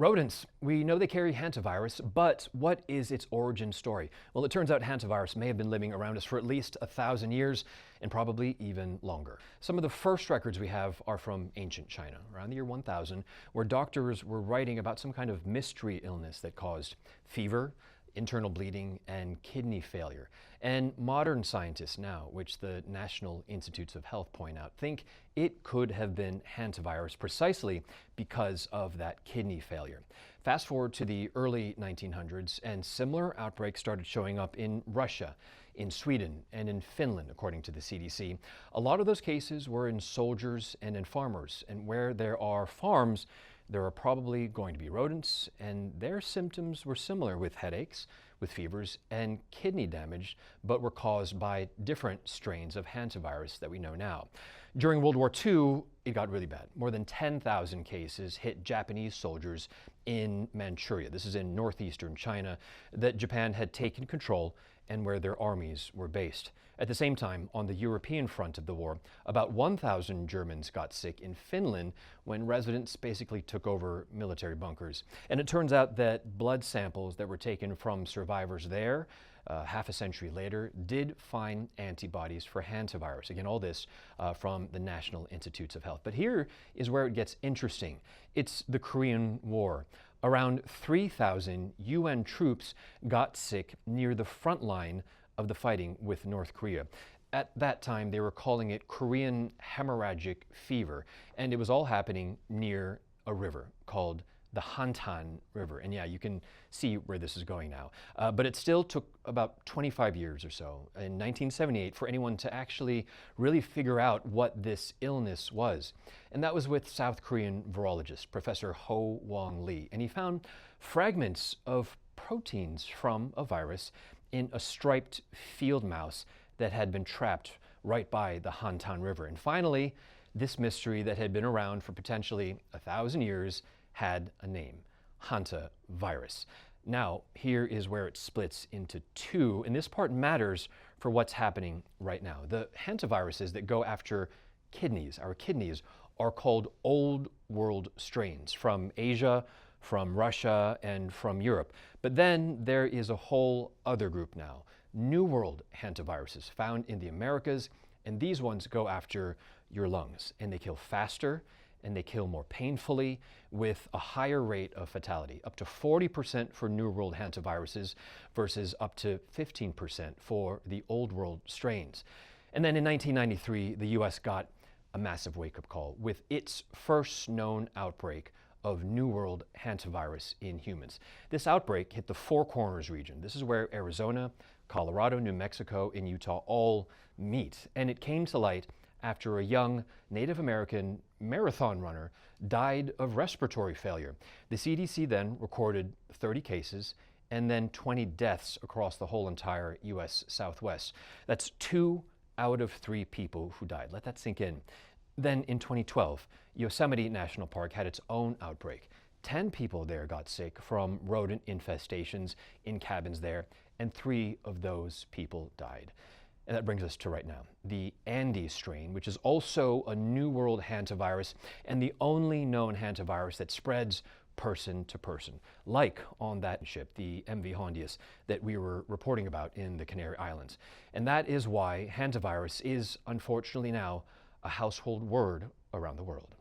Rodents. We know they carry hantavirus, but what is its origin story? Well, it turns out hantavirus may have been living around us for at least 1,000 years and probably even longer. Some of the first records we have are from ancient China, around the year 1000, where doctors were writing about some kind of mystery illness that caused fever, internal bleeding, and kidney failure. And modern scientists now, which the National Institutes of Health point out, think it could have been hantavirus precisely because of that kidney failure. Fast forward to the early 1900s, and similar outbreaks started showing up in Russia, in Sweden, and in Finland, according to the CDC. A lot of those cases were in soldiers and in farmers, and where there are farms, there are probably going to be rodents, and their symptoms were similar, with headaches, with fevers, and kidney damage, but were caused by different strains of hantavirus that we know now. During World War II, it got really bad. More than 10,000 cases hit Japanese soldiers in Manchuria. This is in northeastern China, that Japan had taken control and where their armies were based. At the same time, on the European front of the war, about 1,000 Germans got sick in Finland when residents basically took over military bunkers. And it turns out that blood samples that were taken from survivors there half a century later did find antibodies for hantavirus. Again, all this from the National Institutes of Health. But here is where it gets interesting. It's the Korean War. Around 3,000 UN troops got sick near the front line of the fighting with North Korea. At that time, they were calling it Korean hemorrhagic fever, and it was all happening near a river called the Hantan River. And yeah, you can see where this is going now. But it still took about 25 years or so, in 1978, for anyone to actually really figure out what this illness was. And that was with South Korean virologist, Professor Ho Wong Lee. And he found fragments of proteins from a virus in a striped field mouse that had been trapped right by the Hantan River. And finally, this mystery that had been around for potentially 1,000 years had a name: Hantavirus. Now, here is where it splits into two, and this part matters for what's happening right now. The hantaviruses that go after kidneys, our kidneys, are called Old World strains from Asia, from Russia, and from Europe. But then there is a whole other group now, New World hantaviruses found in the Americas, and these ones go after your lungs, and they kill faster, and they kill more painfully, with a higher rate of fatality, up to 40% for New World hantaviruses versus up to 15% for the Old World strains. And then in 1993, the US got a massive wake-up call with its first known outbreak of New World hantavirus in humans. This outbreak hit the Four Corners region. This is where Arizona, Colorado, New Mexico, and Utah all meet. And it came to light after a young Native American marathon runner died of respiratory failure. The CDC then recorded 30 cases and then 20 deaths across the whole entire US Southwest. That's 2 out of 3 people who died. Let that sink in. Then in 2012, Yosemite National Park had its own outbreak. 10 people there got sick from rodent infestations in cabins there, and 3 of those people died. And that brings us to right now, the Andes strain, which is also a New World hantavirus and the only known hantavirus that spreads person to person, like on that ship, the MV Hondius, that we were reporting about in the Canary Islands. And that is why hantavirus is, unfortunately now, a household word around the world.